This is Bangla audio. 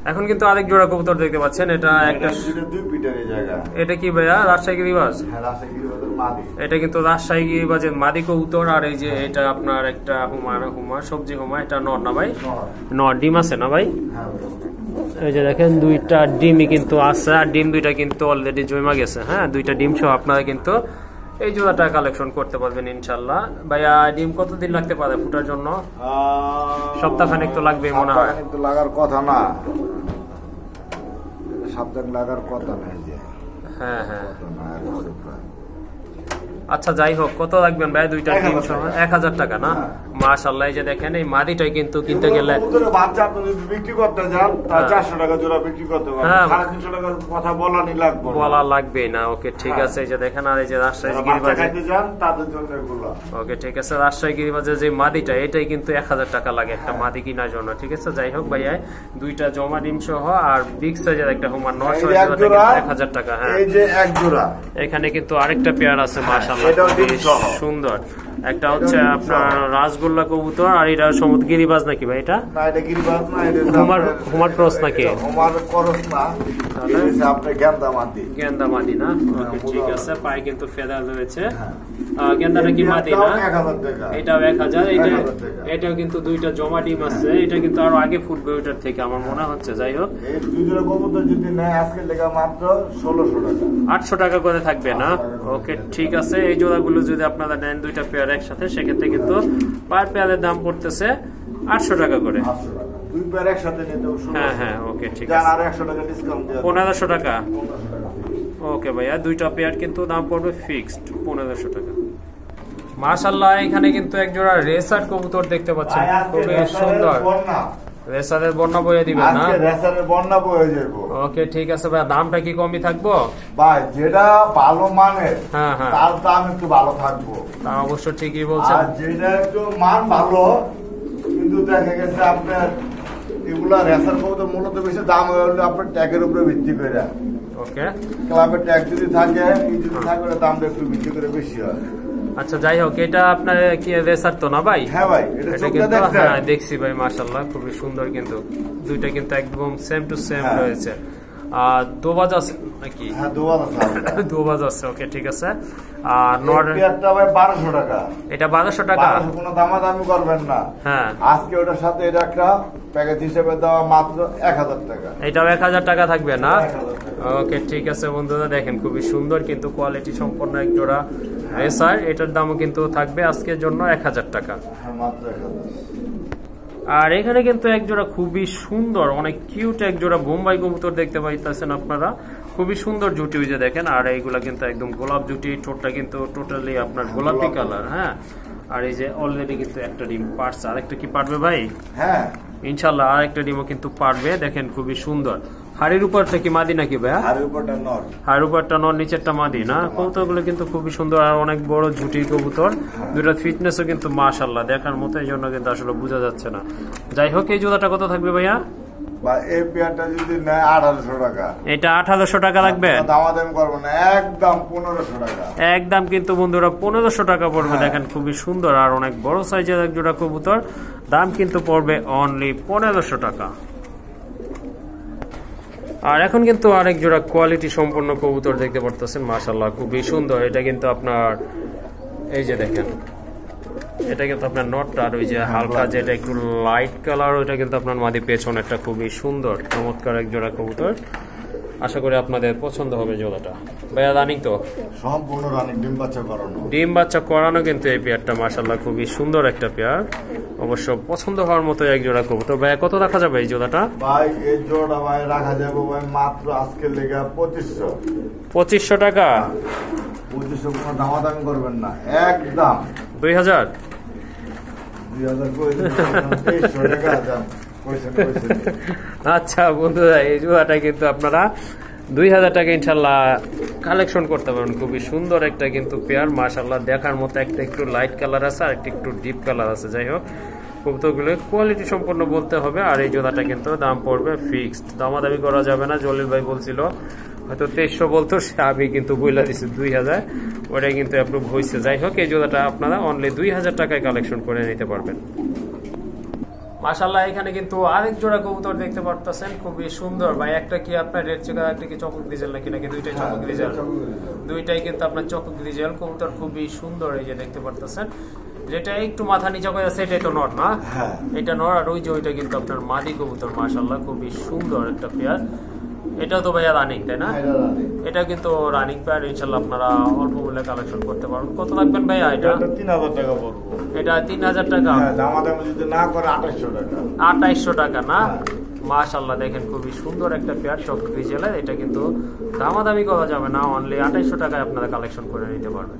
এখন কিন্তু আরেক জোড়া কবুতর দেখতে পাচ্ছেন, এটা একটা দুই পিটারের জায়গা। এটা কি ভাইয়া রাজশাহী গিরিবাজ? হ্যাঁ, রাজশাহী গিরিবাজের মাদি। এটা কিন্তু রাজশাহী গিরিবাজের মাদি কবুতর। আর এই যে এটা আপনার একটা হুমা সবজি হুমা, এটা নর না ভাই? নর। ডিম আছে না ভাই? হ্যাঁ, এই যে দেখেন দুইটা ডিমই কিন্তু আছে, আর ডিম দুইটা কিন্তু অলরেডি জমা গেছে। হ্যাঁ, দুইটা ডিম সহ আপনারা কিন্তু এই জোড়াটা কালেকশন করতে পারবেন ইনশাল্লাহ। ভাইয়া ডিম কতদিন লাগতে পারে ফুটার জন্য? সপ্তাহখানেক তো লাগবে মনে হয়। সপ্তাহখানেক তো লাগার কথা না, সপ্তাহ লাগার কথা না। হ্যাঁ হ্যাঁ, আচ্ছা যাই হোক, কত রাখবেন ভাই দুইটা ডিম সহ? 1000 টাকা না? মাশাআল্লাহ। এই যে দেখেন এই মাদিটাই কিন্তু কিনতে গেলে বাচ্চা আপনি যদি বিক্রি করতে যান 400 টাকা জোড়া বিক্রি করতে পারবেন, 350 টাকার কথা বলা লাগবে না। ওকে ঠিক আছে। এই যে দেখেন, আর এই যে রাজশাহী গিরিবাজে যান তাদের জন্য এগুলো। ওকে ঠিক আছে। রাজশাহী গিরিবাজে যে মাদিটা, এটাই কিন্তু 1000 টাকা লাগে একটা মাদি কেনার জন্য। ঠিক আছে, যাই হোক ভাইয়া দুইটা জমা ডিম সহ আর বিগ সাইজের একটা হুমার 1000 টাকা। হ্যাঁ, এই যে এক জোড়া। এখানে কিন্তু আরেকটা পেয়ার আছে মাশাআল্লাহ, সুন্দর। একটা হচ্ছে আপনার রাজগোল্লা কবুতর, আর এটা সমুদ্র গিরিবাজ নাকি ভাই? এটা না, এটা গিরিবাজ না, এটা হুমার ক্রস নাকি? হুমার ক্রস না, এটা আপনি গেন্দা মাদি না? ওকে ঠিক আছে। পায়ে কিন্তু ফেদার রয়েছে। গেন্দাটা কি মাদি না? 1000 টাকা। এটাও 1000। এটাও কিন্তু দুইটা জমা ডিম আছে। এটা কিন্তু আরো আগে ফুটবে ওইটার থেকে আমার মনে হচ্ছে। যাই হোক, এই দুই জোড়া কবুতর যদি নেয় আজকে লেগা মাত্র 1600 টাকা, 800 টাকা করে থাকবে না? ওকে ঠিক আছে। এই জোড়াগুলো যদি আপনারা নেন দুইটা পেয়ার একসাথে, সেক্ষেত্রে কিন্তু পার পেয়ারের দাম পড়তেছে 800 টাকা করে। দুই পেয়ার একসাথে নিতে 1600। হ্যাঁ হ্যাঁ, ওকে ঠিক আছে। আর 100 টাকা ডিসকাউন্ট দেয়া 1500 টাকা। ওকে ভাইয়া, দুইটা পেয়ার কিন্তু দাম পড়বে ফিক্সড 1500 টাকা। মাশাআল্লাহ, এখানে কিন্তু এক জোড়া রেসার কবুতর দেখতে পাচ্ছেন, খুবই সুন্দর। রেসারের বন্যা বয়ে দিবেন না? রেসারের বন্যা বয়ে যাব। ওকে ঠিক আছে ভাই, দামটা কি কমই থাকবো? ভাই যেটা ভালো মানের হ্যাঁ হ্যাঁ, তার দাম একটু ভালো থাকবো। তা অবশ্য ঠিকই বলছেন। আর যেটা একটু মান ভালো কিন্তু দেখা গেছে আপনার এগুলা রেসার কবুতর মূলত বেশি দাম হলে আপনার ট্যাগের উপরে ভিত্তি করে। ওকে, ক্লাবের ট্যাগ যদি থাকে, এই যদি থাকে দামটা একটু ভিত্তি করে বেশি হয়। আচ্ছা যাই হোক, এটা আপনার কি রেসার তো না ভাই? হ্যাঁ ভাই, এটা কিন্তু হ্যাঁ দেখছি ভাই, মাশাআল্লাহ খুবই সুন্দর। কিন্তু দুইটা কিন্তু একদম সেম টু সেম রয়েছে। আর দোবাজ আছে নাকি? হ্যাঁ, দোবাজ আছে। দোবাজ আছে, ওকে ঠিক আছে। আর নর পেয়ারটা ভাই 1200 টাকা। এটা 1200 টাকা? কোনো দামাদামি করবেন না। হ্যাঁ, আজকে ওটার সাথে এটা একটা প্যাকেজ হিসেবে দেওয়া মাত্র 1000 টাকা। এটাও 1000 টাকা থাকবে না? ওকে ঠিক আছে বন্ধুরা, দেখেন খুবই সুন্দর কিন্তু কোয়ালিটি সম্পন্ন এক জোড়া রেসার। এটার দামও কিন্তু থাকবে আজকের জন্য 1000 টাকা। হ্যাঁ, মাত্র 1000। আর এখানে কিন্তু এক জোড়া খুবই সুন্দর, অনেক কিউট এক জোড়া বোম্বাই কবুতর দেখতে পাইতেছেন আপনারা। খুবই সুন্দর জুটি, ওই যে দেখেন। আর এইগুলা কিন্তু একদম গোলাপ জুটি, ঠোঁটটা কিন্তু টোটালি আপনার গোলাপি কালার। হ্যাঁ, আর এই যে অলরেডি কিন্তু একটা ডিম পারছে। আরেকটা কি পারবে ভাই? হ্যাঁ ইনশাল্লাহ, আরেকটা ডিমও কিন্তু পারবে। দেখেন খুবই সুন্দর। হাড়ির উপরটা কি মাদি নাকি ভাইয়া? হাড়ির উপরটা নর, নিচেরটা মাদি না? কবুতরগুলো কিন্তু খুবই সুন্দর আর অনেক বড় ঝুটি কবুতর। দুটো ফিটনেসও কিন্তু মাশাআল্লাহ দেখার মতো, এই জন্য কিন্তু আসলে বোঝা যাচ্ছে না। যাই হোক, এই জোড়াটা কত থাকবে ভাইয়া? এই পেয়ারটা যদি নেয় 1800 টাকা। এটা 1800 টাকা লাগবে? দামাদামি করবো না, একদম 1500 টাকা। একদম কিন্তু বন্ধুরা 1500 টাকা পড়বে। দেখেন খুবই সুন্দর আর অনেক বড় সাইজের এক জোড়া কবুতর, দাম কিন্তু পড়বে অনলি 1500 টাকা। আর এখন কিন্তু আরেক জোড়া কোয়ালিটি সম্পন্ন কবুতর দেখতে পারতেছেন, মাশাআল্লাহ খুবই সুন্দর। এটা কিন্তু আপনার এই যে দেখেন, এটা কিন্তু আপনার নটটা, আর ওই যে হালকা যেটা একটু লাইট কালার, ওইটা কিন্তু আপনার মাদি পেছন একটা খুবই সুন্দর চমৎকার এক জোড়া কবুতর। আশা করি আপনাদের পছন্দ হবে জোড়াটা। ভাইয়া রানিং তো? সম্পূর্ণ রানিং, ডিম বাচ্চা করানো। ডিম বাচ্চা করানো কিন্তু এই পেয়ারটা মাশাআল্লাহ খুবই সুন্দর একটা পেয়ার। অবশ্য পছন্দ হওয়ার মতো এক জোড়া কবুতর। ভাইয়া কত রাখা যাবে এই জোড়াটা? ভাই এই জোড়াটা ভাই রাখা যাবে ভাই মাত্র আজকের লেগে 2500। 2500 টাকা? 2500 কোনো দামাদামি করবেন না, একদম 2000 করে দিন, 2300 টাকা দাম। আচ্ছা বন্ধুরা, এই জোড়াটা কিন্তু আপনারা 2000 টাকা ইনশাল্লাহ কালেকশন করতে পারেন। খুবই সুন্দর একটা কিন্তু পেয়ার, মাশাআল্লাহ দেখার মতো। একটা একটু লাইট কালার আছে আর একটা একটু ডিপ কালার আছে। যাই হোক, কবুতরগুলো কোয়ালিটি সম্পন্ন বলতে হবে। আর এই জোড়াটা কিন্তু দাম পড়বে ফিক্সড, দামাদামি করা যাবে না। জলিল ভাই বলছিল হয়তো 2300 বলতো, আমি কিন্তু বইলা দিচ্ছি 2000, ওটাই কিন্তু অ্যাপ্রুভ হয়েছে। যাই হোক, এই জোড়াটা আপনারা অনলি 2000 টাকায় কালেকশন করে নিতে পারবেন। মাশাআল্লাহ এখানে কিন্তু আরেক জোড়া কবুতর দেখতে পারতেছেন, খুবই সুন্দর ভাই। একটা কি আপনার রেড চেকার, একটা কি চকক গ্রিজেল নাকি দুইটাই চকক গ্রিজেল? দুইটাই কিন্তু আপনার চকক গ্রিজেল কবুতর, খুবই সুন্দর। এই যে দেখতে পারতেছেন, যেটা একটু মাথা নিচে করে আছে এটাই তো নর না? এটা নর, আর ওই যে ওইটা কিন্তু আপনার মাদি কবুতর। মাশাআল্লাহ খুবই সুন্দর একটা পেয়ার। এটা তো ভাইয়া রানিং, তাই না? এটা কিন্তু রানিং পেয়ার। ইনশাআল্লাহ আপনারা অল্প মূল্যে কালেকশন করতে পারবেন। কত লাগবেন ভাইয়া এটা? 3000 টাকা পড়বে। এটা 3000 টাকা? দামাদামি যদি না করে 2800 টাকা। 2800 টাকা না? মাশাআল্লাহ দেখেন খুবই সুন্দর একটা পেয়ার চক গ্রিজেলের। এটা কিন্তু দামাদামি করা যাবে না, অনলি 2800 টাকায় আপনারা কালেকশন করে নিতে পারবেন।